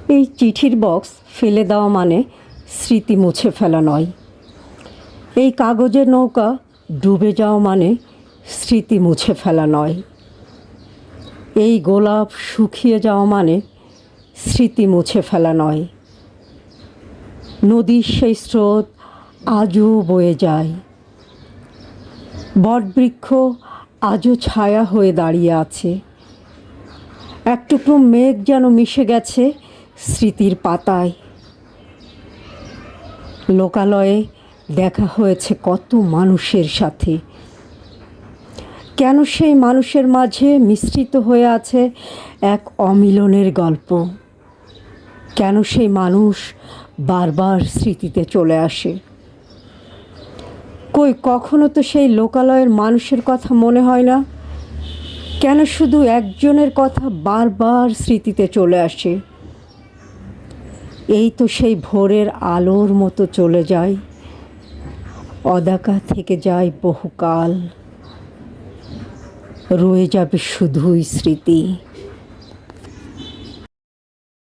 এই চিঠির বক্স ফেলে দেওয়া মানে স্মৃতি মুছে ফেলা নয়। এই কাগজের নৌকা ডুবে যাওয়া মানে স্মৃতি মুছে ফেলা নয়। এই গোলাপ শুকিয়ে যাওয়া মানে স্মৃতি মুছে ফেলা নয়। নদীর সেই স্রোত আজও বয়ে যায়। বটবৃক্ষ আজও ছায়া হয়ে দাঁড়িয়ে আছে। এক টুকরো মেঘ যেন মিশে গেছে স্মৃতির পাতায়। লোকালয়ে দেখা হয়েছে কত মানুষের সাথে। কেন সেই মানুষের মাঝে মিশ্রিত হয়ে আছে এক অমিলনের গল্প? কেন সেই মানুষ বারবার স্মৃতিতে চলে আসে? কখনো তো সেই লোকালয়ের মানুষের কথা মনে হয় না? কেন শুধু একজনের কথা বারবার স্মৃতিতে চলে আসে? এই তো সেই ভোরের আলোর মতো চলে যায়, অদেখা থেকে যায় বহুকাল, রয়ে যাবে শুধুই স্মৃতি।